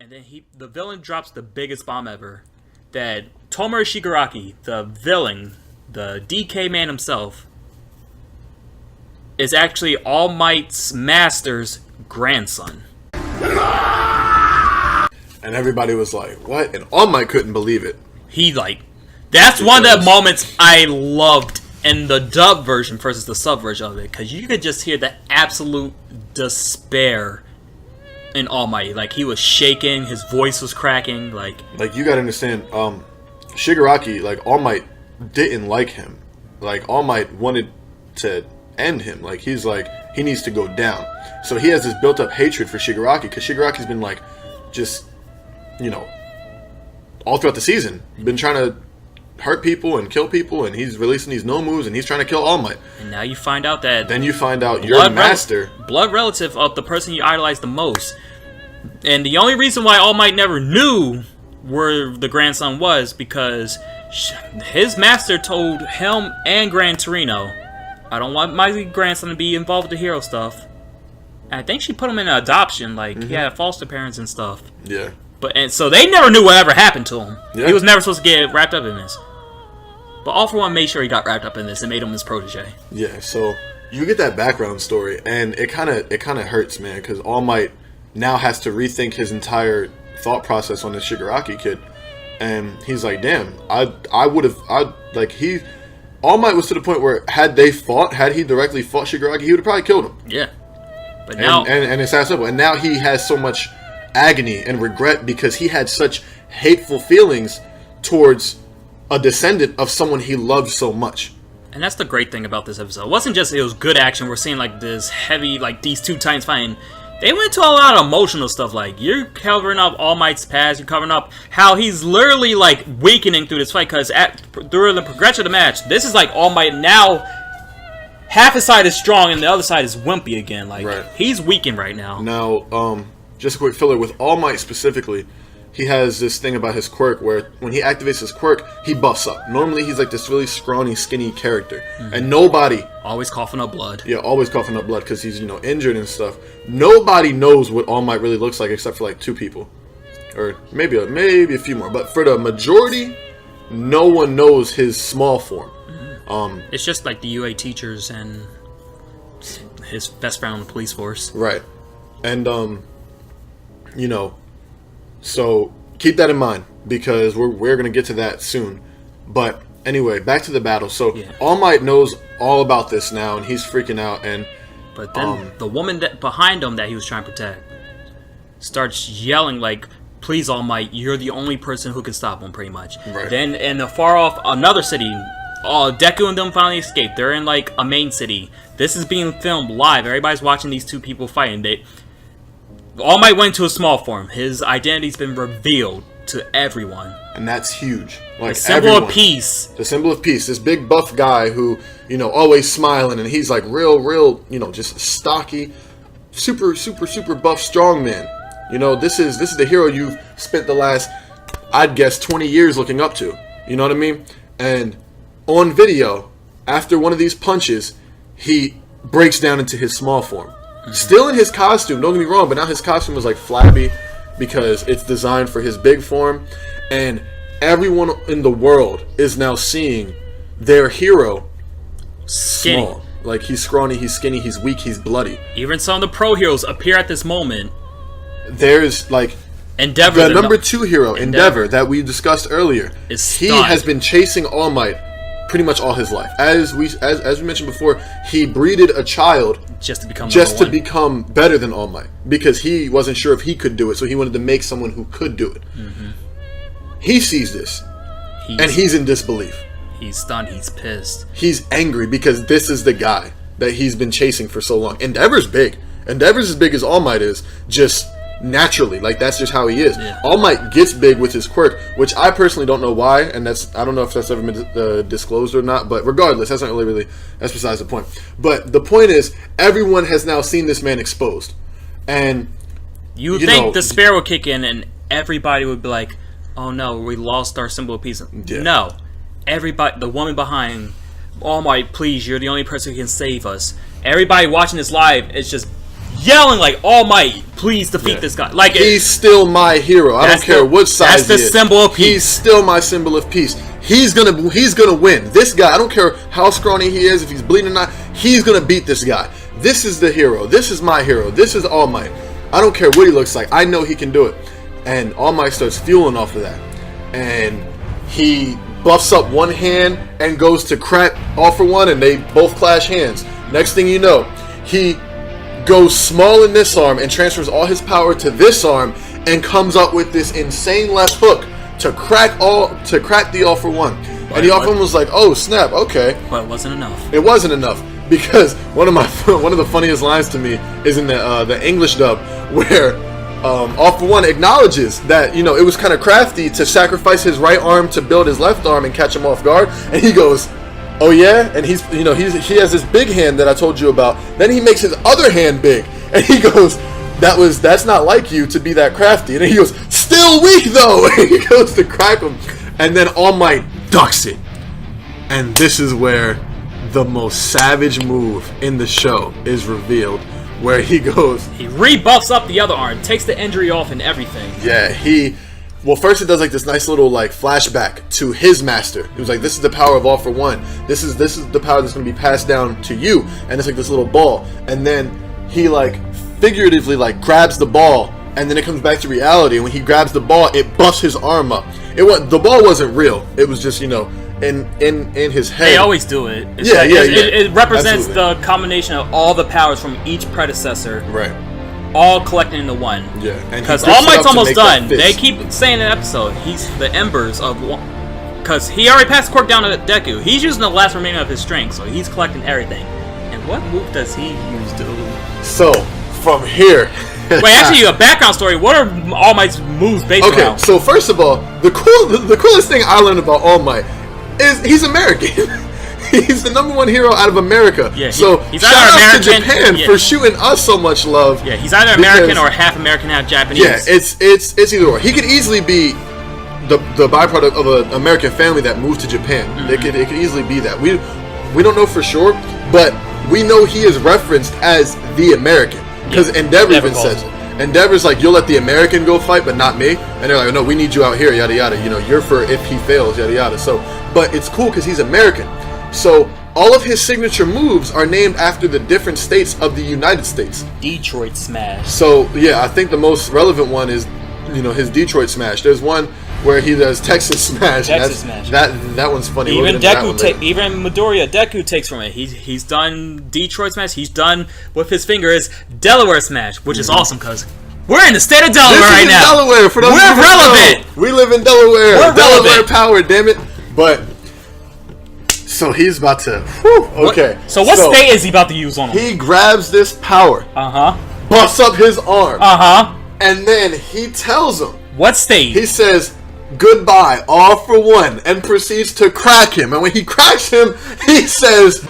And then the villain drops the biggest bomb ever. That Tomura Shigaraki, the villain, the DK man himself, is actually All Might's master's grandson. And everybody was like, what? And All Might couldn't believe it. That's one of the moments I loved in the dub version versus the sub version of it. Because you could just hear the absolute despair in All Might. Like, he was shaking, his voice was cracking. Like you gotta understand, Shigaraki, like, All Might didn't like him. Like, All Might wanted to end him. Like, he's like, he needs to go down. So he has this built-up hatred for Shigaraki, because Shigaraki's been, like, just, you know, all throughout the season, been trying to hurt people and kill people, and he's releasing these no moves, and he's trying to kill All Might. And now you find out that... Then you find out your master... blood relative of the person you idolize the most. And the only reason why All Might never knew where the grandson was, because his master told him and Gran Torino, I don't want my grandson to be involved with the hero stuff. And I think she put him in adoption, like, he had foster parents and stuff. Yeah. And so they never knew whatever happened to him. Yeah. He was never supposed to get wrapped up in this. But All For One made sure he got wrapped up in this and made him his protege. Yeah, so you get that background story, and it kind of hurts, man, because All Might now has to rethink his entire thought process on this Shigaraki kid. And he's like, damn, All Might was to the point where had he directly fought Shigaraki, he would have probably killed him. Yeah. But now... And it's that simple. And now he has so much agony and regret because he had such hateful feelings towards a descendant of someone he loved so much. And that's the great thing about this episode. It wasn't just it was good action. We're seeing like this heavy, like these two titans fighting. They went to a lot of emotional stuff. Like, you're covering up All Might's past. You're covering up how he's literally like weakening through this fight. Because during the progression of the match, this is like All Might now. Half his side is strong and the other side is wimpy again. Like, he's weakened right now. Now, just a quick filler with All Might specifically. He has this thing about his quirk where when he activates his quirk, he buffs up. Normally, he's like this really scrawny, skinny character. And nobody... Always coughing up blood. Yeah, always coughing up blood because he's, you know, injured and stuff. Nobody knows what All Might really looks like except for like 2 people. Or maybe a few more. But for the majority, no one knows his small form. It's just like the UA teachers and his best friend on the police force. Right. And, you know... So, keep that in mind, because we're going to get to that soon. But, anyway, back to the battle. So, All Might knows all about this now, and he's freaking out, and... But then, the woman behind him that he was trying to protect starts yelling, like, please, All Might, you're the only person who can stop him, pretty much. Right. Then, in the far off, another city, Deku and them finally escape. They're in, like, a main city. This is being filmed live. Everybody's watching these two people fighting. All Might went to a small form. His identity's been revealed to everyone. And that's huge. Like, the symbol of peace. The symbol of peace. This big buff guy who, you know, always smiling, and he's like real, you know, just stocky, super buff strong man. You know, this is the hero you've spent the last, I'd guess, 20 years looking up to. You know what I mean? And on video, after one of these punches, he breaks down into his small form. Still in his costume, don't get me wrong, but now his costume is like flabby because it's designed for his big form, and everyone in the world is now seeing their hero small. Like, he's scrawny, he's skinny, he's weak, he's bloody. Even some of the pro heroes appear at this moment. There's like Endeavor, the number 2 hero, Endeavor, that we discussed earlier. He has been chasing All Might pretty much all his life. As we mentioned before, he breeded a child just to become better than All Might, because he wasn't sure if he could do it, so he wanted to make someone who could do it. He sees this, and he's in disbelief. He's stunned. He's pissed. He's angry because this is the guy that he's been chasing for so long. Endeavor's big. Endeavor's as big as All Might is, just naturally. Like, that's just how he is. Yeah. All Might gets big with his quirk, which I personally don't know why, and I don't know if that's ever been disclosed or not, but regardless, that's not really, that's besides the point. But the point is, everyone has now seen this man exposed. And you think the spear would kick in and everybody would be like, oh no, we lost our symbol of peace. Yeah. No. Everybody, the woman behind, All Might, please, you're the only person who can save us. Everybody watching this live is just yelling like, "All Might, please defeat this guy!" Like he's still my hero. I don't care what size. That's the symbol of peace. He's still my symbol of peace. He's gonna win. This guy, I don't care how scrawny he is, if he's bleeding or not. He's gonna beat this guy. This is the hero. This is my hero. This is All Might. I don't care what he looks like. I know he can do it. And All Might starts fueling off of that, and he buffs up one hand and goes to crack All For One, and they both clash hands. Next thing you know, he goes small in this arm and transfers all his power to this arm and comes up with this insane left hook to crack the All For One. And the All For One was like, "Oh snap, okay." But it wasn't enough. It wasn't enough because one of the funniest lines to me is in the English dub where All For One acknowledges that it was kind of crafty to sacrifice his right arm to build his left arm and catch him off guard, and he goes, "Oh yeah," and he has this big hand that I told you about. Then he makes his other hand big, and he goes, "That's not like you to be that crafty." And then he goes, "Still weak though." And he goes to crack him, and then All Might ducks it, and this is where the most savage move in the show is revealed, where he rebuffs up the other arm, takes the injury off and everything. Yeah, well, first it does like this nice little like flashback to his master. He was like, "This is the power of All For One. This is the power that's going to be passed down to you." And it's like this little ball, and then he like figuratively like grabs the ball, and then it comes back to reality. And when he grabs the ball, it buffs his arm up. The ball wasn't real. It was just in his head. They always do it. It represents the combination of all the powers from each predecessor. Right. All collected into one. Yeah. Because All Might's almost done. They keep saying in the episode, he's the embers of one. Because he already passed the quirk down to Deku. He's using the last remaining of his strength, so he's collecting everything. And what move does he use, dude? So, from here... Wait, actually, a background story. What are All Might's moves based around? Okay, so first of all, the coolest thing I learned about All Might is he's American. He's the #1 hero out of America. Yeah, he's shout out American, to Japan for shooting us so much love. Yeah, he's either American or half American, half Japanese. Yeah, it's either or. He could easily be the byproduct of an American family that moved to Japan. Mm-hmm. It could easily be that. We don't know for sure, but we know he is referenced as the American because Endeavor even says it. Endeavor's like, "You'll let the American go fight, but not me." And they're like, "No, we need you out here, yada yada. You're for if he fails, yada yada." So, but it's cool because he's American. So all of his signature moves are named after the different states of the United States. Detroit Smash. So yeah, I think the most relevant one is, his Detroit Smash. There's one where he does Texas Smash. Smash. That one's funny. Even even Midoriya Deku takes from it. He's done Detroit Smash. He's done with his fingers Delaware Smash, which is awesome because we're in the state of Delaware right now. Delaware for those we're relevant. We live in Delaware. We're Delaware relevant. power, damn it. But so he's about to. Okay. So what state is he about to use on him? He grabs this power. Buffs up his arm. And then he tells him. What state? He says, "Goodbye, All For One," and proceeds to crack him. And when he cracks him, he says,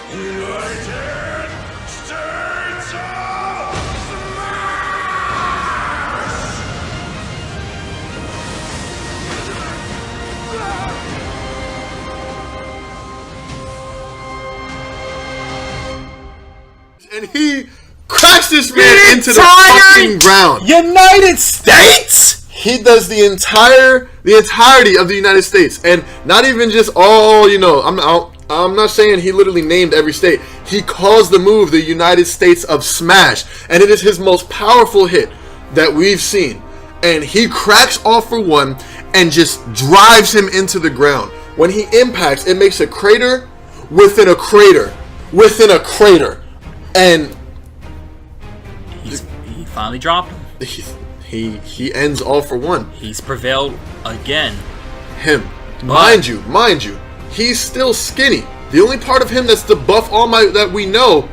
and he cracks this man into the fucking ground. United States? He does the entirety of the United States, and not even just all. I'm not saying he literally named every state. He calls the move the United States of Smash, and it is his most powerful hit that we've seen. And he cracks All For One and just drives him into the ground. When he impacts, it makes a crater within a crater within a crater, and he finally dropped him. He ends All For One. He's prevailed again. Mind you, he's still skinny. The only part of him that's the buff All Might that we know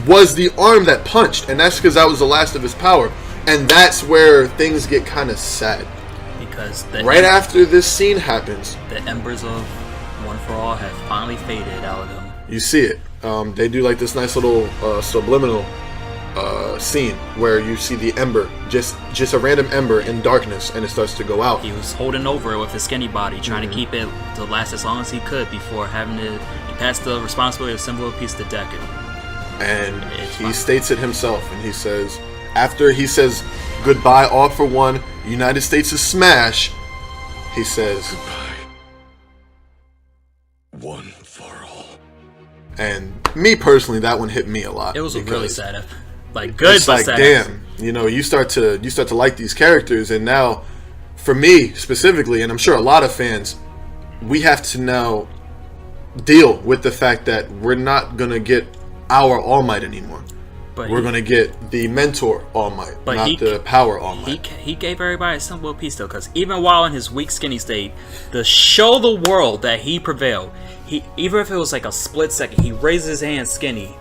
was the arm that punched, and that's because that was the last of his power. And that's where things get kind of sad. Because after this scene happens, the embers of One For All have finally faded out of him. You see it. They do like this nice little subliminal scene where you see the ember, just a random ember in darkness, and it starts to go out. He was holding over it with his skinny body, trying to keep it to last as long as he could before having to pass the responsibility of symbol of peace to Deku. And he states it himself, and he says, after he says goodbye, all for one, United States is smash, he says goodbye, one for all. And me personally, that one hit me a lot. It was a really sad, like good, it's but like sad. damn, you know, you start to like these characters, and now, for me specifically, and I'm sure a lot of fans, we have to now deal with the fact that we're not gonna get our All Might anymore. But we're gonna get the mentor All Might, not the power All Might. He gave everybody a symbol of peace though, because even while in his weak, skinny state, to show the world that he prevailed, even if it was like a split second, he raises his hand skinny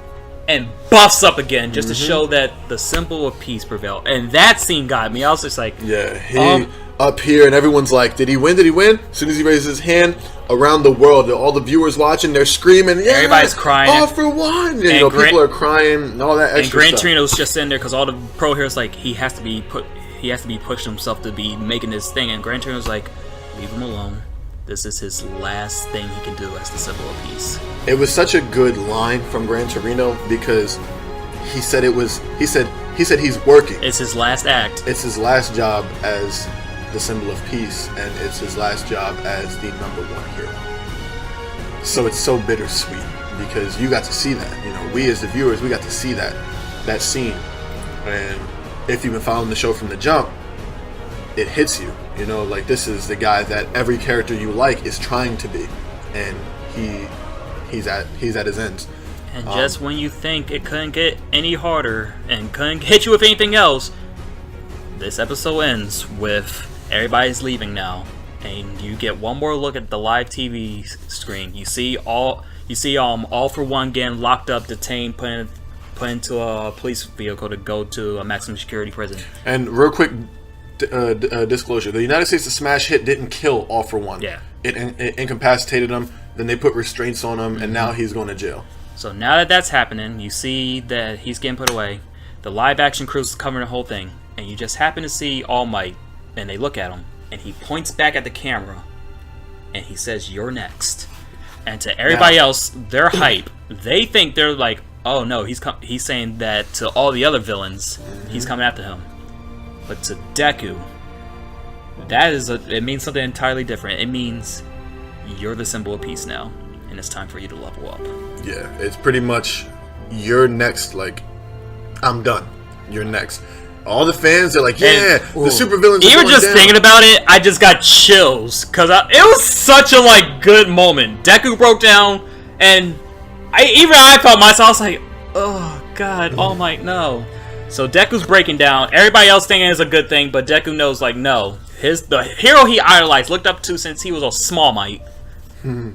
and buffs up again just to show that the symbol of peace prevailed. And that scene got me. I was just like, yeah, he up here, and everyone's like, did he win? Did he win? As soon as he raises his hand, around the world, all the viewers watching, they're screaming, yeah, everybody's crying, all for one. And, you know, people are crying and all that extra stuff. And Gran Torino's just sitting there because all the pro heroes like he has to be pushing himself to be making this thing, and Gran Torino's like, leave him alone. This is his last thing he can do as the symbol of peace. It was such a good line from Gran Torino because he said he said he's working. It's his last act. It's his last job as the symbol of peace, and it's his last job as the #1 hero. So it's so bittersweet because you got to see that. You know, we as the viewers, we got to see that scene. And if you've been following the show from the jump, it hits you. You know, like, this is the guy that every character you like is trying to be, and he's at his ends. And just when you think it couldn't get any harder and couldn't hit you with anything else, this episode ends with everybody's leaving now, and you get one more look at the live TV screen. You see all for one getting locked up, detained, put into a police vehicle to go to a maximum security prison. And real quick disclosure: the United States smash hit didn't kill all for one. Yeah, it incapacitated him. Then they put restraints on him, and now he's going to jail. So now that that's happening, you see that he's getting put away. The live action crew is covering the whole thing, and you just happen to see All Might, and they look at him, and he points back at the camera, and he says, "You're next." And to everybody else, they're hype. They think they're like, "Oh no, he's saying that to all the other villains, he's coming after him." But to Deku, it means something entirely different. It means you're the symbol of peace now, and it's time for you to level up. Yeah, it's pretty much you're next. Like, I'm done. You're next. All the fans are like, yeah, the supervillains. Even just thinking about it, I just got chills because it was such a good moment. Deku broke down, and I felt myself. I was like, oh god, All Might, no. So Deku's breaking down. Everybody else thinking it's a good thing, but Deku knows no. The hero he idolized, looked up to since he was a small Might,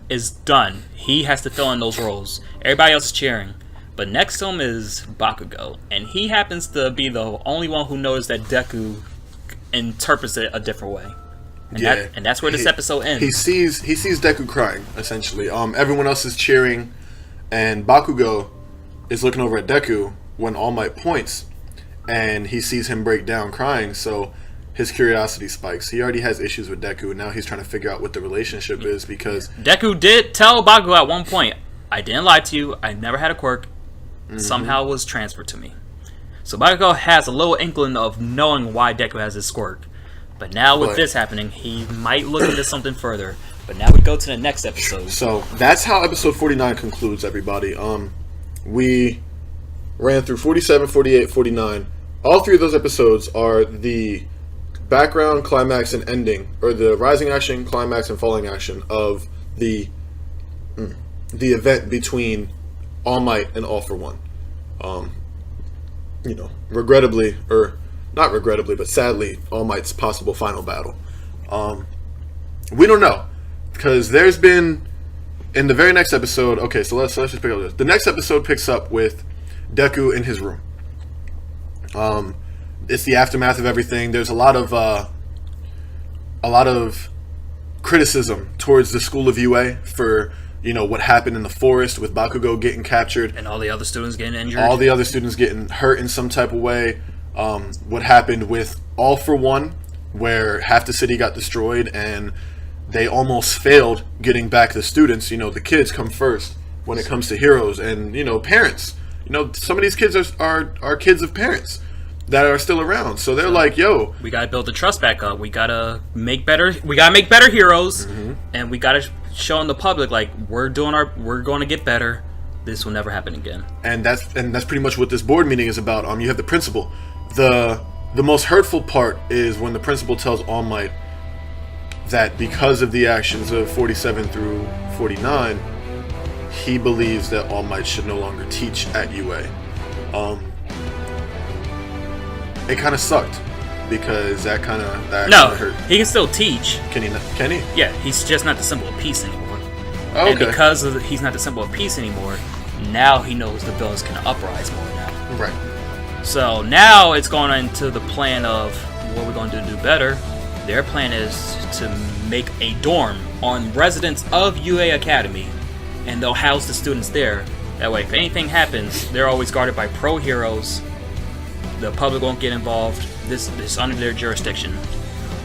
is done. He has to fill in those roles. Everybody else is cheering. But next to him is Bakugo, and he happens to be the only one who knows that Deku interprets it a different way. And that's where this episode ends. He sees Deku crying, essentially. Everyone else is cheering, and Bakugo is looking over at Deku when All Might points, and he sees him break down crying, so his curiosity spikes. He already has issues with Deku, and now he's trying to figure out what the relationship is, because Deku did tell Bakugo at one point, I didn't lie to you, I never had a quirk, somehow was transferred to me. So Bakugo has a little inkling of knowing why Deku has his quirk. But now with this happening, he might look into something further. But now we go to the next episode. So that's how episode 49 concludes, everybody. We ran through 47, 48, 49. All three of those episodes are the background, climax, and ending, or the rising action, climax, and falling action of the event between All Might and All for One. Regrettably, or not regrettably, but sadly, All Might's possible final battle. We don't know, because there's been, in the very next episode. Okay, so let's just pick up this. The next episode picks up with Deku in his room. It's the aftermath of everything. There's a lot of criticism towards the School of UA for what happened in the forest with Bakugo getting captured and all the other students getting injured. All the other students getting hurt in some type of way. What happened with All for One, where half the city got destroyed and they almost failed getting back the students. The kids come first when it comes to heroes, and parents. Some of these kids are kids of parents. that are still around. So they're like, yo, we gotta build the trust back up. We gotta make better heroes, and we gotta show in the public like we're going to get better. This will never happen again. And that's pretty much what this board meeting is about. You have the principal. The most hurtful part is when the principal tells All Might that because of the actions of 47 through 49, he believes that All Might should no longer teach at UA. It kind of sucked because that hurt. He can still teach. Can he? Can he? Yeah, he's just not the symbol of peace anymore. Oh, okay. And because he's not the symbol of peace anymore, now he knows the villains can uprise more now. Right. So now it's going into the plan of what we're going to do better. Their plan is to make a dorm on residents of UA Academy, and they'll house the students there. That way, if anything happens, they're always guarded by pro heroes. The public won't get involved. This is under their jurisdiction.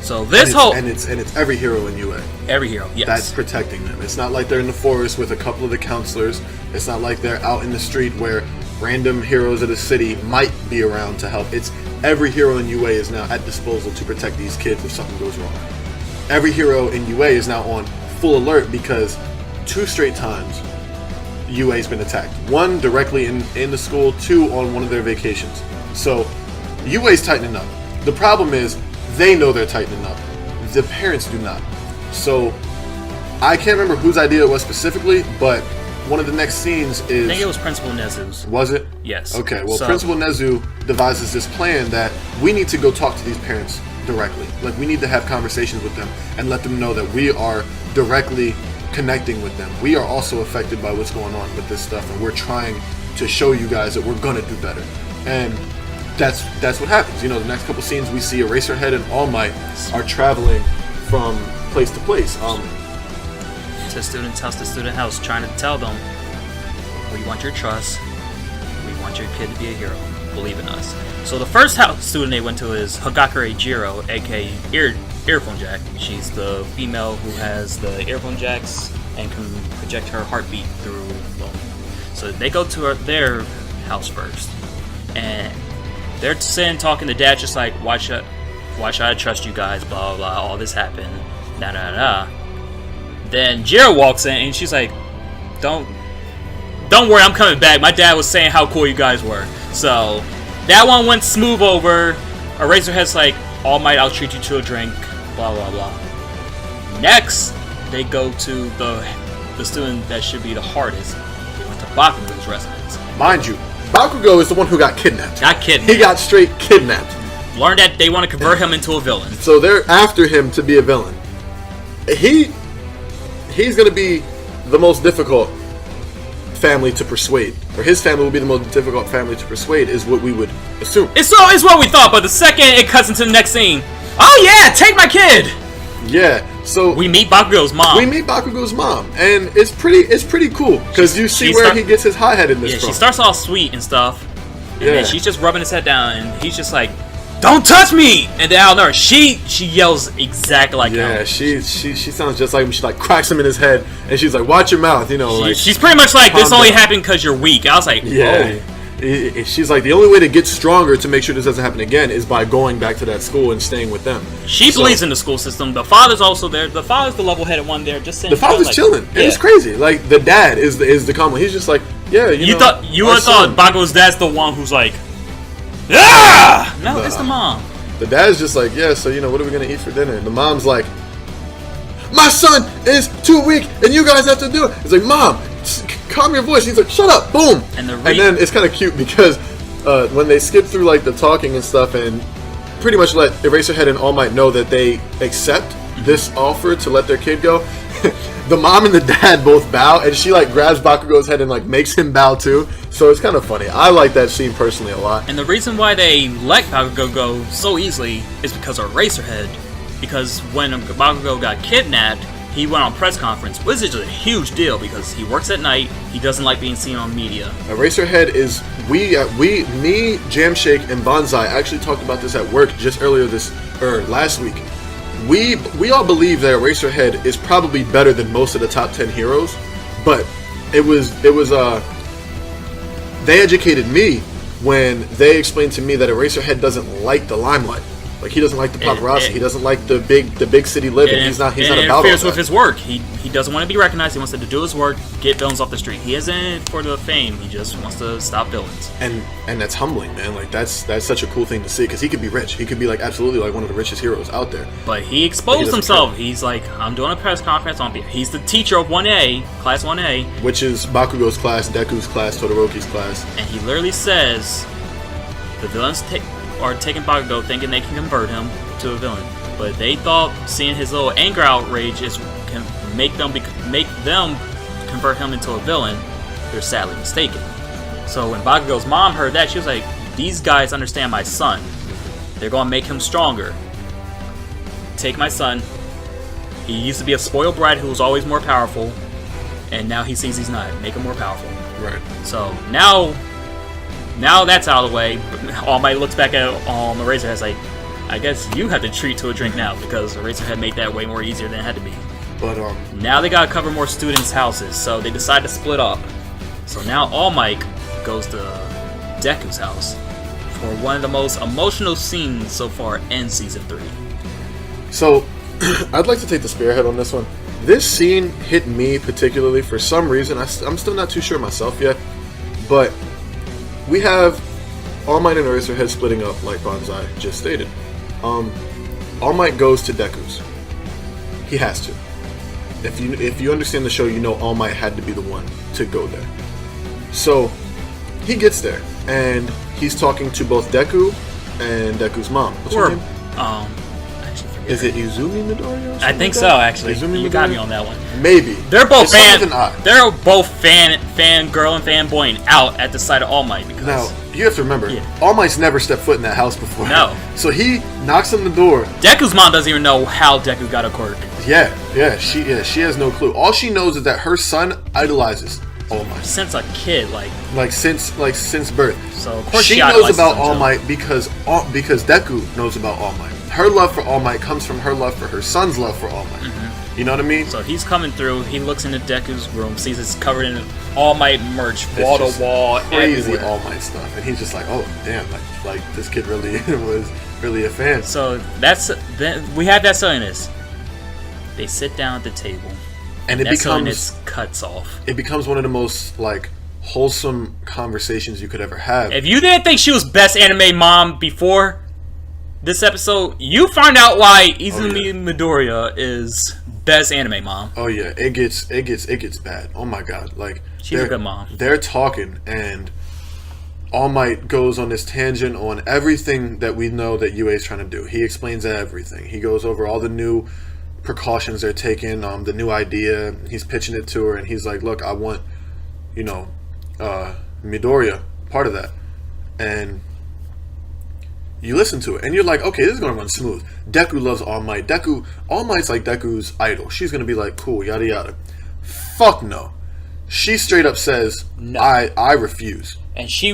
So it's every hero in UA. Every hero, yes. That's protecting them. It's not like they're in the forest with a couple of the counselors. It's not like they're out in the street where random heroes of the city might be around to help. It's every hero in UA is now at disposal to protect these kids if something goes wrong. Every hero in UA is now on full alert because 2 straight times UA's been attacked. 1 directly in the school, 2 on one of their vacations. So UA's tightening up. The problem is they know they're tightening up. The parents do not. So I can't remember whose idea it was specifically, but one of the next scenes is... I think it was Principal Nezu's. Was it? Yes. Okay, well, Principal Nezu devises this plan that we need to go talk to these parents directly. Like, we need to have conversations with them and let them know that we are directly connecting with them. We are also affected by what's going on with this stuff, and we're trying to show you guys that we're going to do better. And that's what happens. The next couple scenes we see Eraserhead and All Might are traveling from place to place. To student's house to student house, trying to tell them, we want your trust, we want your kid to be a hero, believe in us. So the first house student they went to is Hagakure Jiro, aka Earphone Jack. She's the female who has the earphone jacks and can project her heartbeat through them. So they go to their house first, and they're sitting talking to Dad, just like, why should I trust you guys, blah blah blah, all this happened, da da da. Then Jiro walks in and she's like, don't worry, I'm coming back. My dad was saying how cool you guys were. So that one went smooth over. Eraserhead's like, All Might, I'll treat you to a drink, blah blah blah. Next, they go to the student that should be the hardest. They went to Bakugo's residence. Mind you, Bakugo is the one who got kidnapped. He got straight kidnapped. Learned that they want to convert him into a villain. So they're after him to be a villain. He's going to be the most difficult family to persuade. Or his family will be the most difficult family to persuade, is what we would assume. It's what we thought, but the second it cuts into the next scene, oh yeah, take my kid! Yeah, so we meet Bakugo's mom. And it's pretty cool because you see where he gets his high head in this. Yeah, from. She starts all sweet and stuff, and then she's just rubbing his head down, and he's just like, "Don't touch me!" And then out of nowhere, she yells exactly like him. Yeah, she sounds just like him. She like cracks him in his head, and she's like, "Watch your mouth," she's pretty much like, "This only happened because you're weak." I was like, yeah. Oh. She's like, the only way to get stronger to make sure this doesn't happen again is by going back to that school and staying with them. She believes in the school system. The father's also there. The father's the level-headed one there, just sitting. The father's chilling. Yeah. It's crazy. Like, the dad is the calm one. He's just like, yeah, you would have thought Bakugo's dad's the one who's like, ah! No, it's the mom. The dad's just like, yeah, so what are we gonna eat for dinner? And the mom's like, my son is too weak, and you guys have to do it. It's like, Mom, calm your voice. He's like, shut up, boom. And then it's kind of cute because when they skip through like the talking and stuff, and pretty much let Eraserhead and All Might know that they accept this offer to let their kid go. The mom and the dad both bow, and she like grabs Bakugo's head and like makes him bow too. So it's kind of funny. I like that scene personally a lot. And the reason why they let Bakugo go so easily is because of Eraserhead. Because when Bakugo got kidnapped, he went on press conference, which is a huge deal because he works at night. He doesn't like being seen on media. Eraserhead is me, Jamshake, and Banzai actually talked about this at work just last week. We all believe that Eraserhead is probably better than most of the top 10 heroes, but it was they educated me when they explained to me that Eraserhead doesn't like the limelight. Like, he doesn't like the paparazzi. He doesn't like the big city living. He's not about all that. It interferes with his work. He doesn't want to be recognized. He wants to do his work, get villains off the street. He isn't in it for the fame. He just wants to stop villains. And that's humbling, man. Like, that's such a cool thing to see, because he could be rich. He could be like absolutely like one of the richest heroes out there. But he exposed himself. He's like, I'm doing a press conference on. He's the teacher of 1A, class 1A, which is Bakugo's class, Deku's class, Todoroki's class. And he literally says the villains are taking Bakugo, thinking they can convert him to a villain, but they thought seeing his little anger outrage can make them convert him into a villain. They're sadly mistaken. So when Bakugo's mom heard that, she was like, "These guys understand my son. They're gonna make him stronger. Take my son. He used to be a spoiled brat who was always more powerful, and now he sees he's not. Make him more powerful." Right. So now that's out of the way. All Might looks back at the Eraserhead like, I guess you have to treat to a drink now, because Eraserhead made that way more easier than it had to be. But now they gotta cover more students' houses, so they decide to split up. So now All Might goes to Deku's house for one of the most emotional scenes so far in season 3. So I'd like to take the spearhead on this one. This scene hit me particularly for some reason. I'm still not too sure myself yet, but we have All Might and Eraserhead splitting up, like Banzai just stated. All Might goes to Deku's. He has to. If you understand the show, you know All Might had to be the one to go there. So he gets there, and he's talking to both Deku and Deku's mom. What's her name? Is it Izumi Midoriya? I think so, actually. You got me on that one. Maybe. They're both fangirl and fanboying out at the sight of All Might. Because now, you have to remember, All Might's never stepped foot in that house before. No. So he knocks on the door. Deku's mom doesn't even know how Deku got a quirk. She has no clue. All she knows is that her son idolizes All Might. Since a kid, since birth. So of course she knows about All Might because Deku knows about All Might. Her love for All Might comes from her love for her son's love for All Might. Mm-hmm. You know what I mean? So he's coming through. He looks into Deku's room, sees it's covered in All Might merch, wall to wall, crazy everywhere. All Might stuff, and he's just like, oh damn, like this kid really was really a fan. So we have that silliness. They sit down at the table, and it becomes cuts off. It becomes one of the most wholesome conversations you could ever have. If you didn't think she was best anime mom before this episode, you find out why Izumi Midoriya is best anime mom. Oh yeah, it gets bad. Oh my god, she's a good mom. They're talking, and All Might goes on this tangent on everything that we know that UA is trying to do. He explains everything. He goes over all the new precautions they're taking, the new idea. He's pitching it to her, and he's like, "Look, I want, Midoriya part of that," and you listen to it, and you're like, okay, this is gonna run smooth. Deku loves All Might. All Might's like Deku's idol. She's gonna be like, cool, yada yada. Fuck no. She straight up says, no. I refuse. And she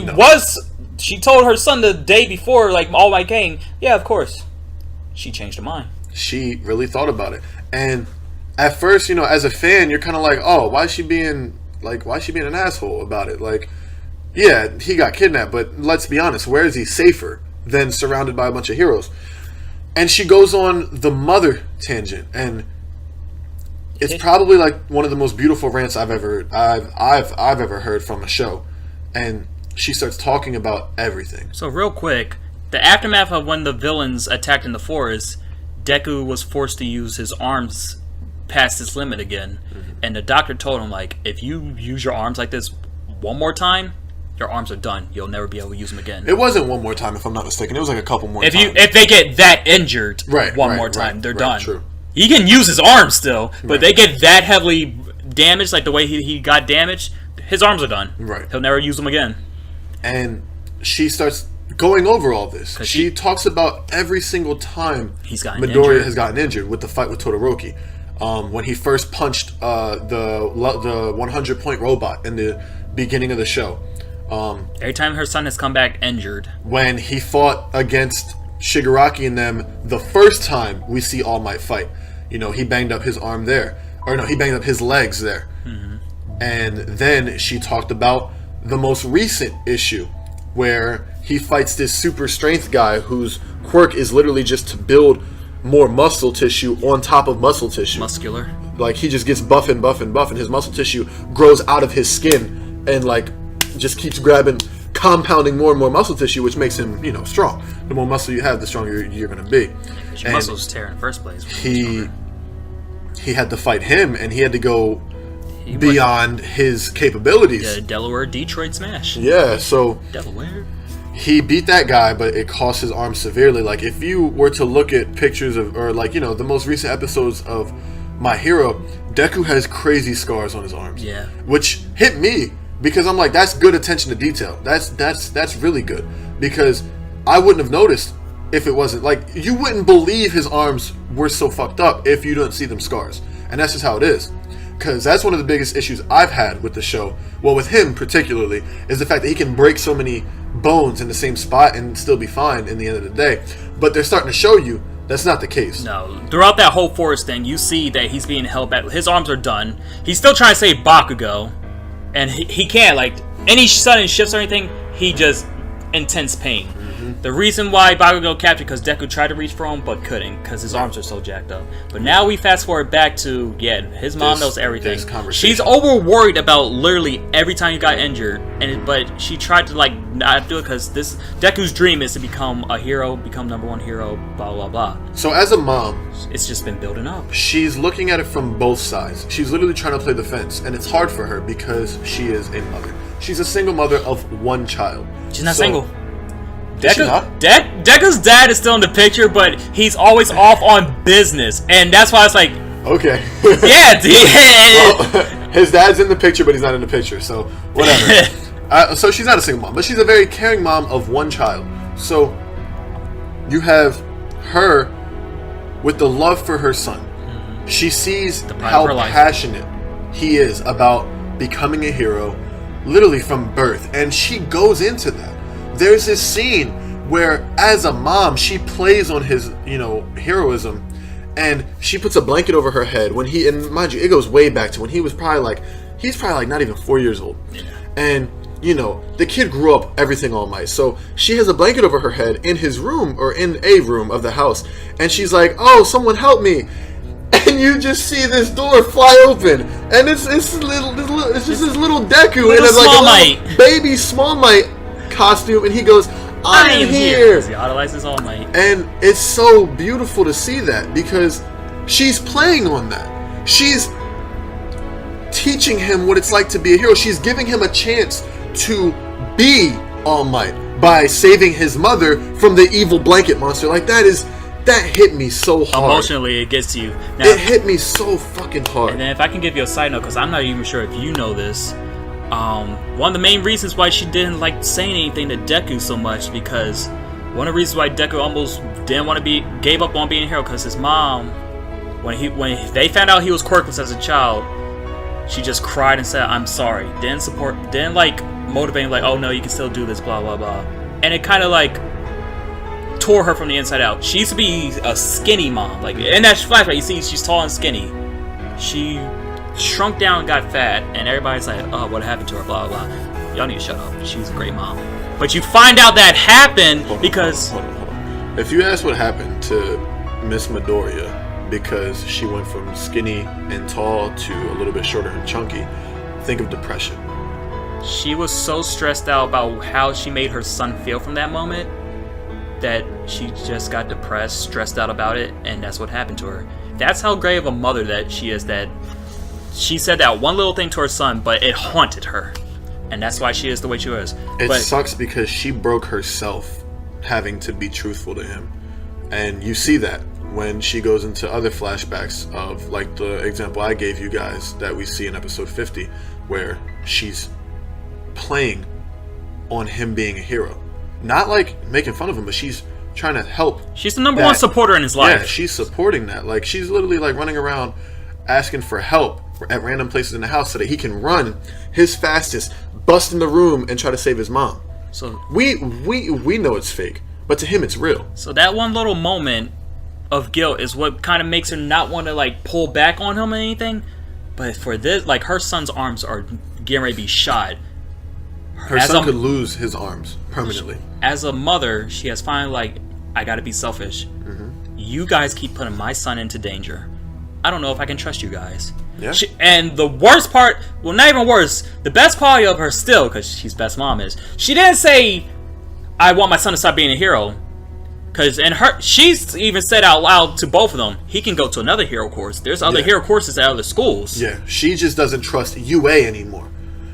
told her son the day before, All Might came, yeah, of course. She changed her mind. She really thought about it. And at first, as a fan, you're kind of like, oh, why is she being an asshole about it? Yeah, he got kidnapped, but let's be honest, where is he safer than surrounded by a bunch of heroes? And she goes on the mother tangent, and it's probably one of the most beautiful rants I've ever heard from a show. And she starts talking about everything. So real quick, the aftermath of when the villains attacked in the forest, Deku was forced to use his arms past his limit again. Mm-hmm. And the doctor told him, if you use your arms like this one more time, your arms are done. You'll never be able to use them again. It wasn't one more time, if I'm not mistaken. It was a couple more times. If they get that injured one more time, they're done. True. He can use his arms still, but they get that heavily damaged, the way he got damaged, his arms are done. Right. He'll never use them again. And she starts going over all this. She talks about every single time Midoriya has gotten injured with the fight with Todoroki. When he first punched the 100-point robot in the beginning of the show. Every time her son has come back injured. When he fought against Shigaraki and them the first time we see All Might fight. He banged up his arm there. Or no, he banged up his legs there. Mm-hmm. And then she talked about the most recent issue where he fights this super strength guy whose quirk is literally just to build more muscle tissue on top of muscle tissue. Muscular. Like, he just gets buff and buff and buff, and his muscle tissue grows out of his skin and, like, just keeps grabbing, compounding more and more muscle tissue, which makes him, you know, strong. The more muscle you have, the stronger you're going to be. Your muscles tear in the first place. He had to fight him, and he had to go beyond his capabilities. Yeah, Delaware, Detroit smash. Yeah, so Delaware. he beat that guy, but it cost his arm severely. Like, if you were to look at pictures of, or like, you know, the most recent episodes of My Hero, Deku has crazy scars on his arms. Yeah. Which hit me, because I'm like, that's good attention to detail. That's really good, because I wouldn't have noticed if it wasn't, like, you wouldn't believe his arms were so fucked up if you didn't see them scars. And that's just how it is. Because that's one of the biggest issues I've had with the show, well, with him particularly, is the fact that he can break so many bones in the same spot and still be fine in the end of the day. But they're starting to show you that's not the case. No. Throughout that whole forest thing, you see that he's being held back. His arms are done. He's still trying to save Bakugo. And he can't, like, any sudden shifts or anything, he just intense pain. The reason why Bakugo captured, because Deku tried to reach for him but couldn't, because his arms are so jacked up. But now we fast forward back to, his mom knows everything. She's over worried about literally every time he got injured, but she tried to, like, not do it, because this Deku's dream is to become a hero, become #1 hero, blah blah blah. So as a mom, it's just been building up. She's looking at it from both sides. She's literally trying to play the fence, and it's hard for her because she is a mother. She's a single mother of one child. She's not single. Deku's dad is still in the picture, but he's always off on business, and that's why it's like, okay, yeah, well, his dad's in the picture, but he's not in the picture, so whatever. So she's not a single mom, but she's a very caring mom of one child. So you have her with the love for her son. She sees how passionate he is about becoming a hero, literally from birth, and she goes into that. There's this scene where, as a mom, she plays on his, heroism, and she puts a blanket over her head when and mind you, it goes way back to when he's probably like not even 4 years old. Yeah. And, the kid grew up everything All Might. So she has a blanket over her head in his room, or in a room of the house, and she's like, "Oh, someone help me." And you just see this door fly open, and it's just this little Deku in like a little baby Small Might costume, and he goes, I am here. He idolizes All Might. And it's so beautiful to see that, because she's playing on that. She's teaching him what it's like to be a hero. She's giving him a chance to be All Might by saving his mother from the evil blanket monster. Like, that hit me so hard. Emotionally, it gets you. Now, it hit me so fucking hard. And then if I can give you a side note, because I'm not even sure if you know this, one of the main reasons why she didn't like saying anything to Deku so much, because one of the reasons why Deku almost gave up on being a hero, because his mom, when they found out he was quirkless as a child, she just cried and said, "I'm sorry." Didn't like motivate him, like, "Oh no, you can still do this," blah blah blah. And it kind of like tore her from the inside out. She used to be a skinny mom, like in that flashback you see she's tall and skinny. She shrunk down and got fat, and everybody's like, "Oh, what happened to her?" Blah blah blah. Y'all need to shut up. She's a great mom. But you find out that happened because hold on. If you ask what happened to Miss Midoriya because she went from skinny and tall to a little bit shorter and chunky, think of depression. She was so stressed out about how she made her son feel from that moment that she just got depressed, stressed out about it, and that's what happened to her. That's how great of a mother that she is, that she said that one little thing to her son, but it haunted her. And that's why she is the way she is. It sucks because she broke herself having to be truthful to him. And you see that when she goes into other flashbacks of, like the example I gave you guys that we see in episode 50, where she's playing on him being a hero. Not like making fun of him, but she's trying to help. She's the number one supporter in his life. Yeah, she's supporting that. Like, she's literally like running around asking for help at random places in the house so that he can run his fastest, bust in the room, and try to save his mom. So we know it's fake, but to him it's real. So that one little moment of guilt is what kind of makes her not want to like pull back on him or anything. But for this, like, her son's arms are getting ready to be shot. Her son could lose his arms permanently. As a mother, she has finally like, I gotta be selfish. You guys keep putting my son into danger. I don't know if I can trust you guys. Yeah. And the worst part, well, not even worse, the best quality of her still, because she's best mom, is she didn't say, I want my son to stop being a hero. Because she's even said out loud to both of them, he can go to another hero course. There's other hero courses at other schools. Yeah, she just doesn't trust UA anymore.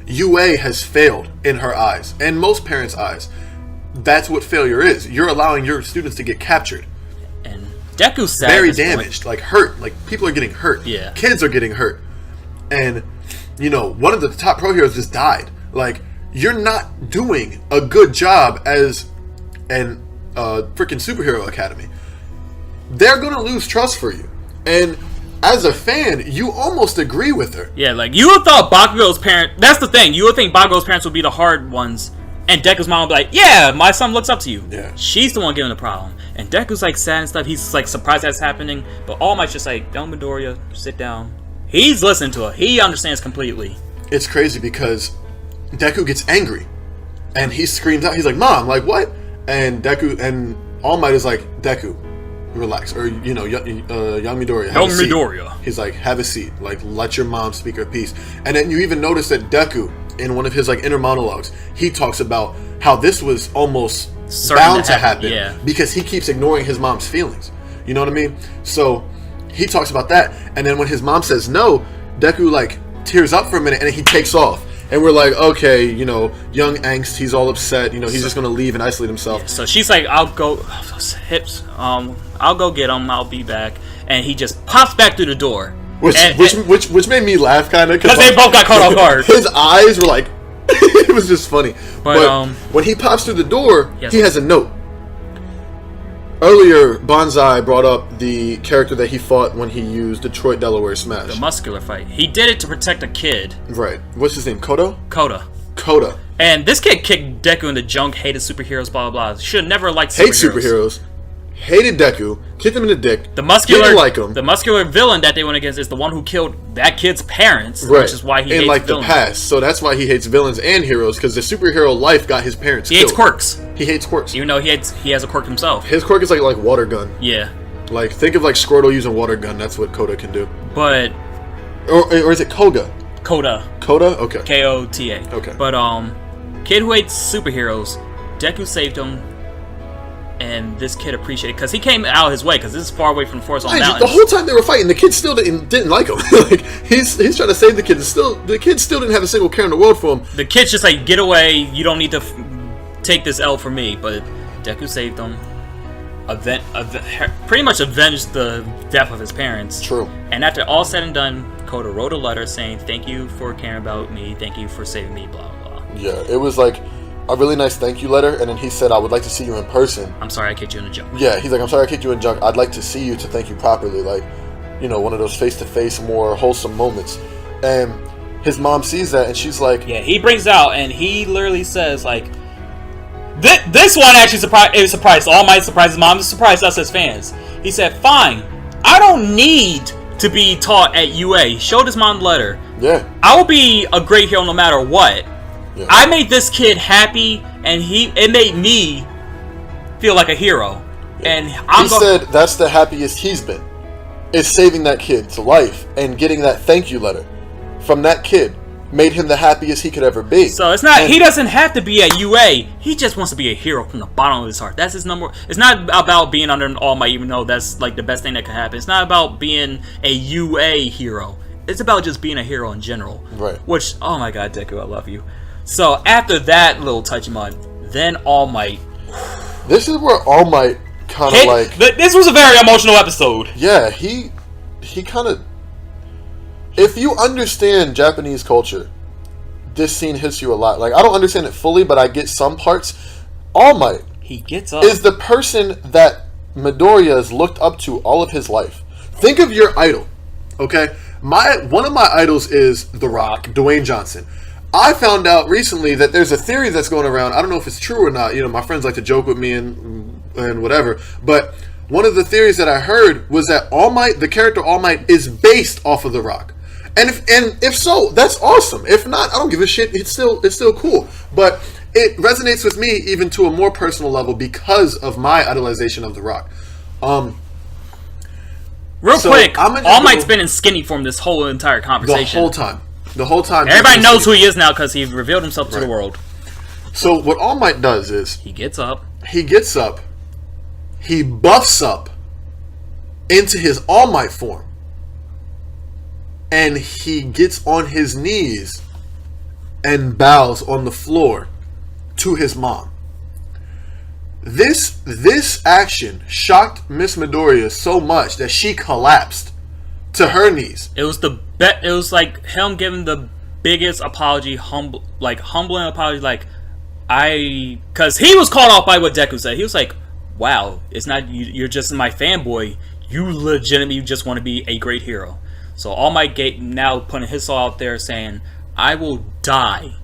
UA has failed in her eyes, and most parents' eyes. That's what failure is. You're allowing your students to get captured. And Deku's sad. Very damaged, like hurt. Like, people are getting hurt. Yeah. Kids are getting hurt. And, you know, one of the top pro heroes just died. Like, you're not doing a good job as an freaking superhero academy. They're gonna lose trust for you. And as a fan, you almost agree with her. Yeah, like, you would thought Bakugo's parent... That's the thing. You would think Bakugo's parents would be the hard ones. And Deku's mom would be like, yeah, my son looks up to you. Yeah. She's the one giving the problem. And Deku's like sad and stuff. He's like surprised that's happening. But All Might's just like, don't Midoriya, sit down. He's listening to her. He understands completely. It's crazy because Deku gets angry. And he screams out. He's like, Mom, like, what? And Deku and All Might is like, Deku, relax. Or, you know, young Midoriya, have a seat. Midoriya. He's like, have a seat. Like, let your mom speak her piece. And then you even notice that Deku, in one of his like inner monologues, he talks about how this was almost bound to happen because he keeps ignoring his mom's feelings. You know what I mean? So he talks about that, and then when his mom says no, Deku like tears up for a minute and then he takes off. And we're like, okay, you know, young angst, he's all upset, you know, he's just gonna leave and isolate himself. Yeah, so she's like, I'll go get him, I'll be back. And he just pops back through the door. Which made me laugh kind of because they both got caught off guard. His eyes were like, it was just funny. But when he pops through the door, he has a note. Earlier, Banzai brought up the character that he fought when he used Detroit, Delaware Smash. The muscular fight. He did it to protect a kid. Right. What's his name? Kodo? Koda. And this kid kicked Deku in the junk, hated superheroes, blah, blah, blah. Should never liked superheroes. Hate superheroes. Hated Deku, kicked him in the dick. The muscular, didn't like him. The muscular villain that they went against is the one who killed that kid's parents, right. Which is why he hates in like villains. The past. So that's why he hates villains and heroes, because the superhero life got his parents killed. He hates quirks. He hates quirks. Even though he has a quirk himself. His quirk is like water gun. Yeah. Like, think of like Squirtle using water gun. That's what Koda can do. But or is it Koga? Koda. Okay. Kota. Okay. But kid who hates superheroes, Deku saved him. And this kid appreciated it because he came out his way because this is far away from the forest on mountains. The whole time they were fighting, the kid still didn't like him. Like he's trying to save the kid. The kid still didn't have a single care in the world for him. The kid's just like, get away. You don't need to take this L for me. But Deku saved him. Pretty much avenged the death of his parents. True. And after all said and done, Koda wrote a letter saying, "Thank you for caring about me. Thank you for saving me." Blah blah. Yeah, it was like a really nice thank you letter, and then he said, I would like to see you in person. I'm sorry I kicked you in the junk. Yeah, he's like, I'm sorry I kicked you in junk. I'd like to see you to thank you properly. Like, you know, one of those face-to-face, more wholesome moments. And his mom sees that, and she's like... Yeah, he brings it out, and he literally says, like... This one actually surprised All Might, surprised his mom, surprised us as fans. He said, fine, I don't need to be taught at UA. Showed his mom the letter. Yeah. I will be a great hero no matter what. Yeah. I made this kid happy, and it made me feel like a hero. Yeah. And he said that's the happiest he's been, is saving that kid's life and getting that thank you letter from that kid made him the happiest he could ever be. So it's not he doesn't have to be at UA. He just wants to be a hero from the bottom of his heart. That's his number. It's not about being under an All Might, even though that's like the best thing that could happen. It's not about being a UA hero. It's about just being a hero in general. Right. Which, oh my God, Deku, I love you. So after that little touchy mud, then All Might. This is where All Might kind of like... This was a very emotional episode. Yeah, he kind of... If you understand Japanese culture, this scene hits you a lot. Like, I don't understand it fully, but I get some parts. All Might he gets up. Is the person that Midoriya has looked up to all of his life. Think of your idol, okay? One of my idols is The Rock, Dwayne Johnson. I found out recently that there's a theory that's going around. I don't know if it's true or not. You know, my friends like to joke with me and whatever. But one of the theories that I heard was that All Might, the character All Might, is based off of The Rock. And if so, that's awesome. If not, I don't give a shit. It's still cool. But it resonates with me even to a more personal level because of my idolization of The Rock. Real quick, All Might's been in skinny form this whole entire conversation. The whole time. Everybody knows who he is now because he revealed himself to the world. So what All Might does is he gets up, he buffs up into his All Might form. And he gets on his knees and bows on the floor to his mom. This action shocked Miss Midoriya so much that she collapsed to her knees. It was it was like him giving the biggest apology, humbling apology, because he was caught off by what Deku said. He was like, "Wow, it's not you're just my fanboy. You legitimately just want to be a great hero." So All Might now putting his soul out there saying, "I will die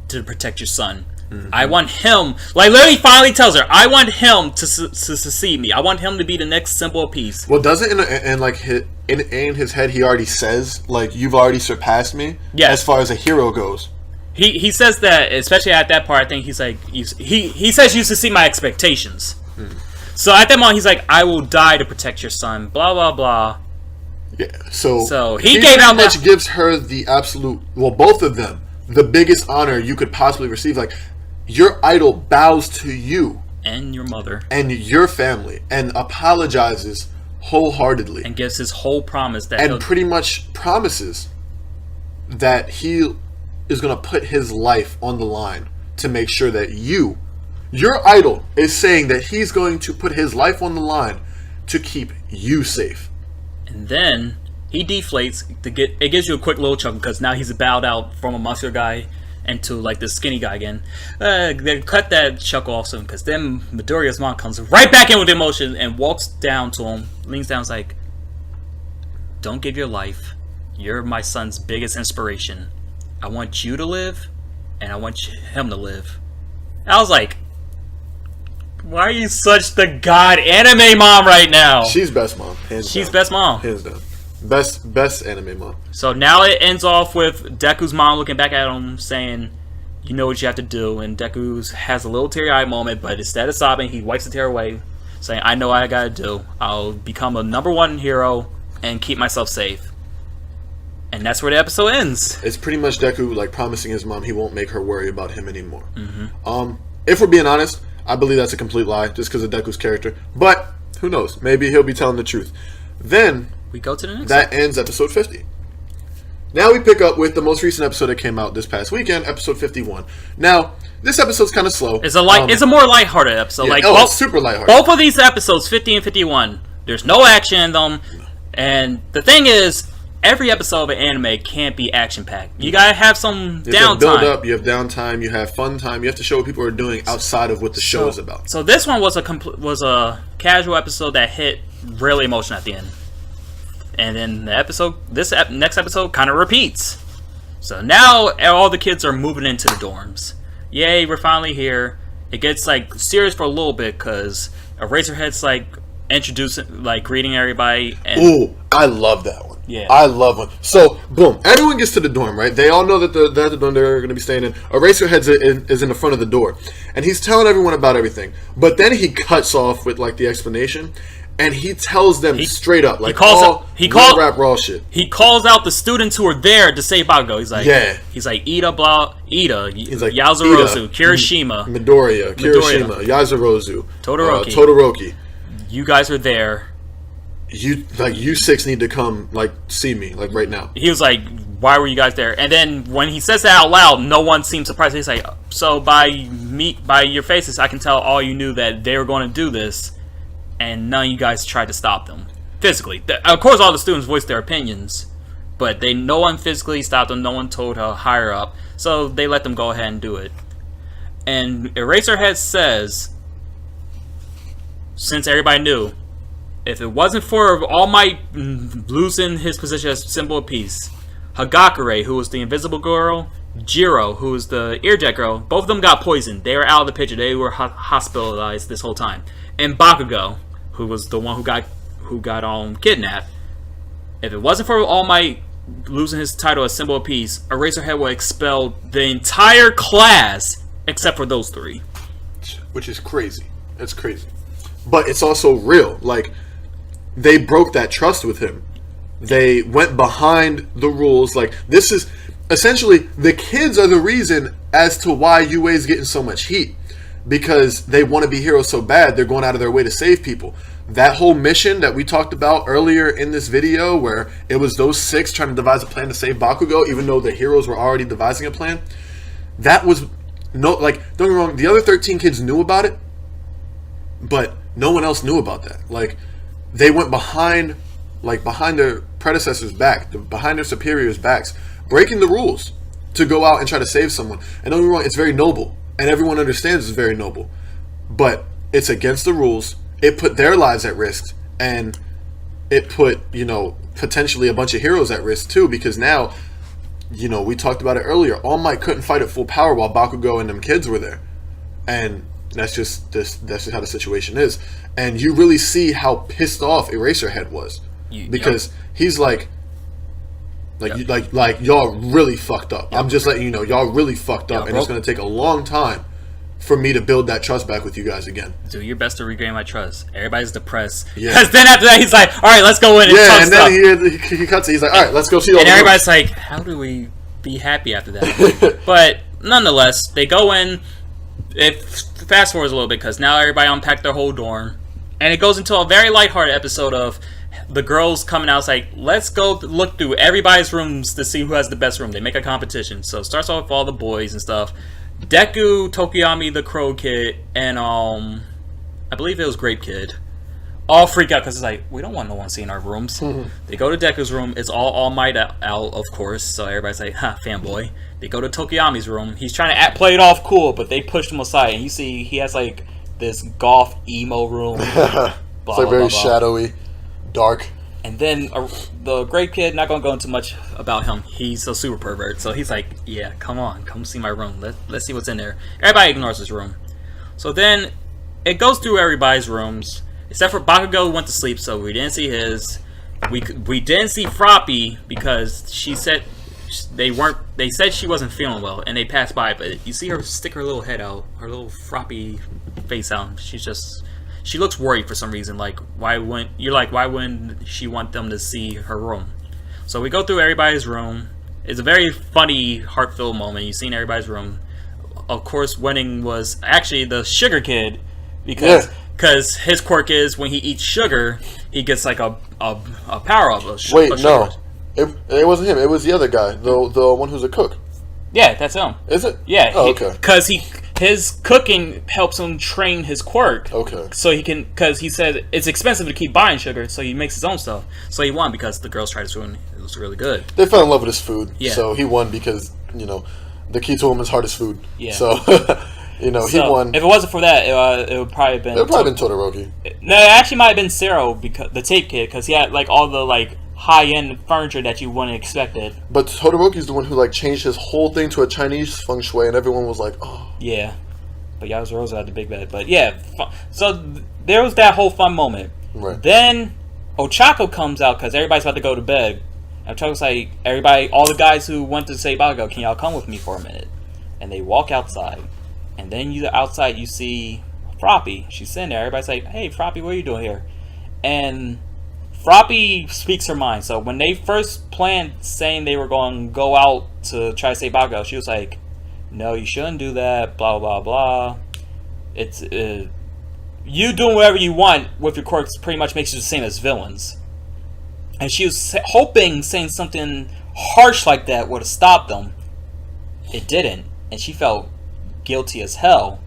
to protect your son. Mm-hmm. I want him," literally finally tells her, "I want him to succeed me. I want him to be the next symbol of peace." Well, doesn't in his head he already says, "You've already surpassed me." Yeah. As far as a hero goes. He says that, especially at that part. I think he's like, he says you succeed my expectations. Hmm. So at that moment he's like, "I will die to protect your son." Blah blah blah. Yeah, so he gave out much gives her the absolute, both of them, the biggest honor you could possibly receive. Your idol bows to you and your mother and your family and apologizes wholeheartedly and gives his whole promise pretty much promises that he is going to put his life on the line to make sure that your idol is saying that he's going to put his life on the line to keep you safe. And then he deflates it gives you a quick little chuckle because now he's bowed out from a muscular guy into this skinny guy again. They cut that chuckle off soon because then Midoriya's mom comes right back in with emotion and walks down to him, leans down, is like, "Don't give your life. You're my son's biggest inspiration. I want you to live, and I want him to live." And I was like, why are you such the god anime mom right now? She's best mom. She's best mom. Hands down. Best anime mom. So now it ends off with Deku's mom looking back at him saying, "You know what you have to do." And Deku has a little teary-eyed moment, but instead of sobbing, he wipes the tear away, saying, "I know what I gotta do. I'll become a #1 hero and keep myself safe." And that's where the episode ends. It's pretty much Deku promising his mom he won't make her worry about him anymore. Mm-hmm. If we're being honest, I believe that's a complete lie just because of Deku's character. But who knows? Maybe he'll be telling the truth. Then we go to the next. That ends episode 50. Now we pick up with the most recent episode that came out this past weekend, episode 51. Now this episode's kind of slow. It's it's a more lighthearted episode. Yeah, it's super lighthearted. Both of these episodes, 50 and 51, there's no action in them. And the thing is, every episode of an anime can't be action-packed. You gotta have some downtime. Build up, you have downtime, you have fun time. You have to show what people are doing outside of what the show is about. So this one was a casual episode that hit really emotion at the end. And then this next episode kind of repeats. So now all the kids are moving into the dorms. Yay, we're finally here. It gets serious for a little bit because Eraserhead's introducing, greeting everybody. Ooh, I love that one. Yeah, I love one. So, boom, everyone gets to the dorm, right? They all know that the dorm they're going to be staying in. Eraserhead is in the front of the door, and he's telling everyone about everything. But then he cuts off with the explanation, and he tells them straight up, he calls rap raw shit. He calls out the students who are there to save Bakugo. He's like, Ida, he's like Yazurozu, Kirishima, Midoriya, Kirishima, Yazurozu, Todoroki. You guys are there. You six need to come see me right now. He was like, why were you guys there? And then when he says that out loud, no one seems surprised. He's like, so by your faces, I can tell all you knew that they were going to do this, and none of you guys tried to stop them physically. Of course, all the students voiced their opinions, but no one physically stopped them. No one told a higher up, so they let them go ahead and do it. And Eraserhead says, since everybody knew, if it wasn't for All Might losing his position as symbol of peace, Hagakure, who was the invisible girl, Jiro, who was the earjet girl, both of them got poisoned. They were out of the picture. They were hospitalized this whole time. And Bakugo, who was the one who got kidnapped. If it wasn't for All Might losing his title as symbol of peace, Eraserhead will expel the entire class except for those 3. Which is crazy. It's crazy. But it's also real. Like, they broke that trust with him. They went behind the rules. Like, this is essentially, the kids are the reason as to why UA is getting so much heat. Because they want to be heroes so bad, they're going out of their way to save people. That whole mission that we talked about earlier in this video, where it was those 6 trying to devise a plan to save Bakugo, even though the heroes were already devising a plan, that was no, like, don't get me wrong, the other 13 kids knew about it, but no one else knew about that. Like, they went behind their predecessors' back, behind their superiors' backs, breaking the rules to go out and try to save someone. And don't get me wrong, it's very noble, and everyone understands it's very noble, but it's against the rules. It put their lives at risk, and it put, potentially a bunch of heroes at risk too, because now, we talked about it earlier, All Might couldn't fight at full power while Bakugo and them kids were there. And that's just how the situation is. And you really see how pissed off Eraserhead was. Because he's like, y'all really fucked up. I'm just letting you know, y'all really fucked up, and it's going to take a long time for me to build that trust back with you guys again. Do your best to regain my trust. Everybody's depressed. Because then after that, he's like, all right, let's go in and talk and then he cuts it. He's like, all right, let's go see all and everybody's like, how do we be happy after that? But nonetheless, they go in. It fast forwards a little bit because now everybody unpacked their whole dorm. And it goes into a very lighthearted episode of the girls coming out. It's like, let's go look through everybody's rooms to see who has the best room. They make a competition. So it starts off with all the boys and stuff. Deku, Tokiyami, the Crow Kid, and I believe it was Grape Kid, all freak out because it's like, we don't want no one seeing our rooms. They go to Deku's room. It's All Might out, of course. So everybody's like, fanboy. They go to Tokiyami's room. He's trying to play it off cool, but they pushed him aside. And you see he has like this golf emo room. It's like very shadowy, dark. And then the Grape Kid, not going to go into much about him. He's a super pervert. So he's like, yeah, come see my room. Let's see what's in there. Everybody ignores his room. So then it goes through everybody's rooms. Except for Bakugo, who went to sleep, so we didn't see his. We didn't see Froppy because she said they said she wasn't feeling well, and they passed by. But you see her stick her little head out, her little Froppy face out. She looks worried for some reason. Like, why wouldn't she want them to see her room? So we go through everybody's room. It's a very funny, heart-filled moment. You've seen everybody's room. Of course, winning was actually the Sugar Kid, because his quirk is when he eats sugar, he gets like a power up. Wait, no, it wasn't him. It was the other guy, the one who's a cook. Yeah, that's him. Is it? Yeah. Oh, okay. Because his cooking helps him train his quirk. Okay. So he can, because he said it's expensive to keep buying sugar, so he makes his own stuff. So he won because the girls tried his food and it was really good. They fell in love with his food. Yeah. So he won because, the key to a woman's heart is food. Yeah. So, he won. If it wasn't for that, it would probably have been... It would probably been Todoroki. No, it actually might have been Zero, because the Tape Kid, because he had like all the like high-end furniture that you wouldn't expect it. But Todoroki's the one who like changed his whole thing to a Chinese feng shui, and everyone was like, oh. Yeah. But Yaozuro's had the big bed. But yeah, so there was that whole fun moment. Right. Then Ochako comes out because everybody's about to go to bed. And Ochako's like, all the guys who went to say Bakugo, can y'all come with me for a minute? And they walk outside. And then outside you see Froppy. She's sitting there. Everybody's like, hey, Froppy, what are you doing here? And Froppy speaks her mind. So when they first planned saying they were going to go out to try to save Bakugo, she was like, no, you shouldn't do that, blah, blah, blah. It's, you doing whatever you want with your quirks pretty much makes you the same as villains. And she was hoping saying something harsh like that would have stopped them. It didn't. And she felt guilty as hell,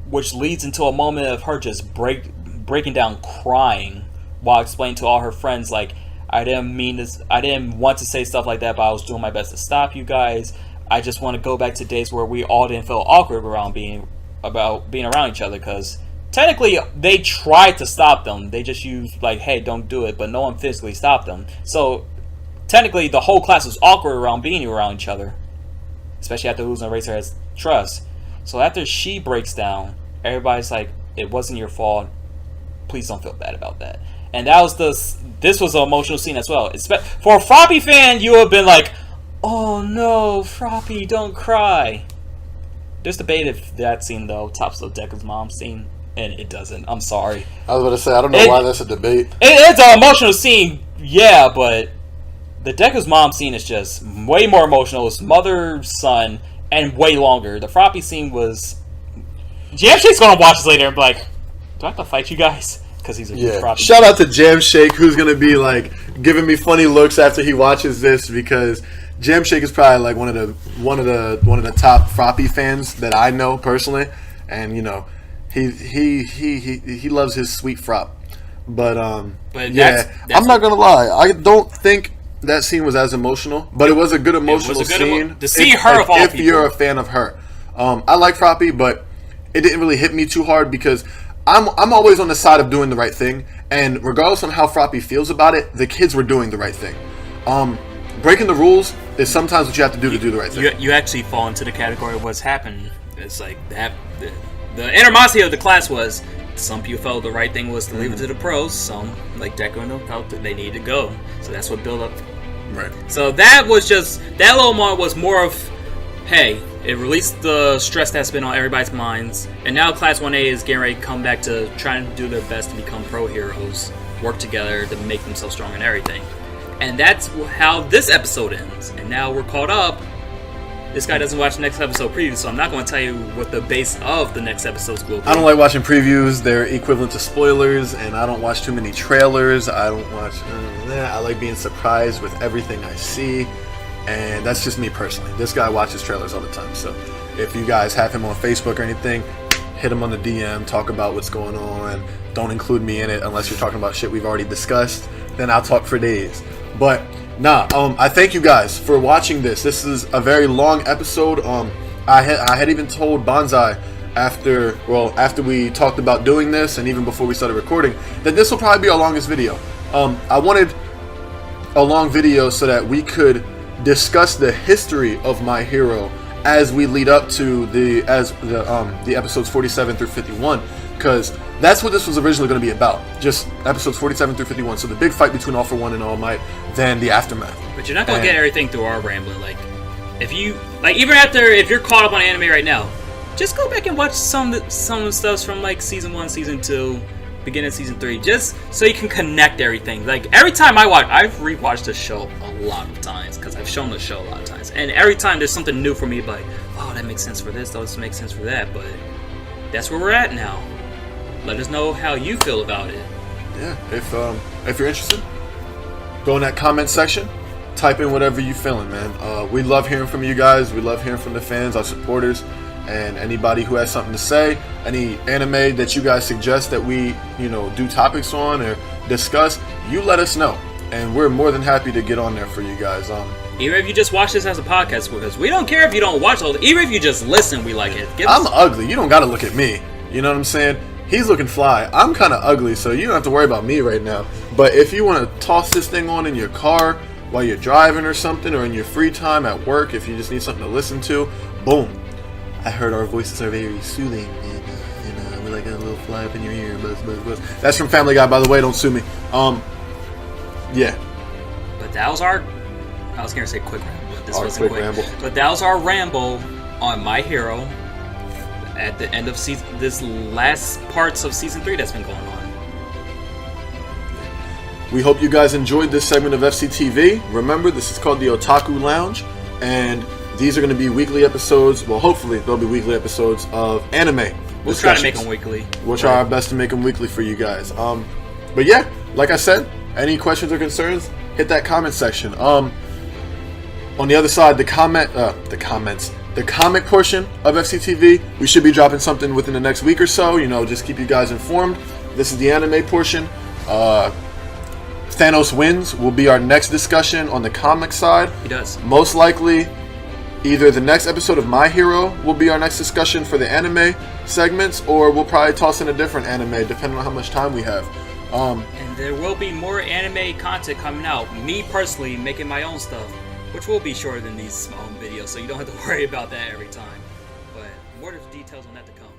which leads into a moment of her just breaking down crying while explaining to all her friends, like, I didn't mean this, I didn't want to say stuff like that, but I was doing my best to stop you guys. I just want to go back to days where we all didn't feel awkward around being around each other, because technically they tried to stop them. They just used like, hey, don't do it, but no one physically stopped them. So technically the whole class was awkward around being around each other, especially after losing Eraserhead's trust. So after she breaks down, everybody's like, it wasn't your fault, please don't feel bad about that. and this was an emotional scene as well. For a Froppy fan, you would have been like, "Oh no, Froppy, don't cry." There's debate if that scene though tops the Deku's mom scene, and it doesn't. I'm sorry. I was about to say, I don't know why that's a debate. It's an emotional scene, yeah, but the Deku's mom scene is just way more emotional. It's mother, son, and way longer. The Froppy scene was... Jamshake's going to watch this later and be like, do I have to fight you guys? Because he's a huge Froppy. Shout out to Jamshake, who's going to be like giving me funny looks after he watches this, because Jamshake is probably like one of the top Froppy fans that I know personally, and you know he loves his sweet Frop. But that's I'm not gonna lie, I don't think that scene was as emotional, but it was a good emotional scene. To see her, of all people. If you're a fan of her, I like Froppy, but it didn't really hit me too hard because I'm always on the side of doing the right thing, and regardless on how Froppy feels about it, the kids were doing the right thing. Breaking the rules is sometimes what you have to do to do the right thing. You actually fall into the category of what's happened. It's like that. The animosity of the class was some people felt the right thing was to leave it to the pros. Some, like Deku and them, felt that they needed to go. So that's what built up. Right. So that was just that little moment was more of, hey, it released the stress that's been on everybody's minds, and now Class 1A is getting ready to come back to trying to do their best to become pro heroes, work together to make themselves strong and everything. And that's how this episode ends. And now we're caught up. This guy doesn't watch the next episode preview, so I'm not going to tell you what the base of the next episode's will be. I don't like watching previews. They're equivalent to spoilers, and I don't watch too many trailers. I don't watch... I like being surprised with everything I see, and that's just me personally. This guy watches trailers all the time, so if you guys have him on Facebook or anything, hit him on the DM, talk about what's going on. Don't include me in it unless you're talking about shit we've already discussed. Then I'll talk for days. But... I thank you guys for watching this. This is a very long episode. I had even told Banzai after we talked about doing this, and even before we started recording, that this will probably be our longest video. I wanted a long video so that we could discuss the history of My Hero as we lead up to the episodes 47 through 51, because that's what this was originally going to be about. Just episodes 47 through 51. So the big fight between All For One and All Might, then the aftermath. But you're not going to get everything through our rambling. Like, if you're caught up on anime right now, just go back and watch some of the stuff from like season 1, season 2, beginning of season 3, just so you can connect everything. Like every time I've rewatched the show a lot of times because I've shown the show a lot of times, and every time there's something new for me. Like, oh, that makes sense for this. This makes sense for that. But that's where we're at now. Let us know how you feel about it. Yeah, if you're interested, go in that comment section, type in whatever you're feeling, man. We love hearing from you guys. We love hearing from the fans, our supporters, and anybody who has something to say. Any anime that you guys suggest that we, do topics on or discuss, you let us know, and we're more than happy to get on there for you guys. Even if you just watch this as a podcast, because we don't care if you don't watch all. Even if you just listen, we like it. I'm ugly. You don't got to look at me. You know what I'm saying? He's looking fly. I'm kind of ugly, so you don't have to worry about me right now. But if you want to toss this thing on in your car while you're driving or something, or in your free time at work, if you just need something to listen to, boom. I heard our voices are very soothing, and we're like a little fly up in your ear. Buzz, buzz, buzz. That's from Family Guy, by the way. Don't sue me. Yeah. But that was I was going to say quick ramble, but this wasn't quick. Ramble. But that was our ramble on My Hero at the end of this last parts of season 3 that's been going on. We hope you guys enjoyed this segment of FCTV. Remember, this is called the Otaku Lounge, and these are going to be weekly episodes. Well, hopefully they'll be weekly episodes of anime. We'll try to make them weekly. We'll try our best to make them weekly for you guys. But yeah, like I said, any questions or concerns, hit that comment section. On the other side, the comic portion of FCTV, we should be dropping something within the next week or so. Just keep you guys informed. This is the anime portion. Thanos Wins will be our next discussion on the comic side. He does. Most likely, either the next episode of My Hero will be our next discussion for the anime segments, or we'll probably toss in a different anime depending on how much time we have. And there will be more anime content coming out. Me personally making my own stuff, which will be shorter than these small videos, so you don't have to worry about that every time. But more details on that to come.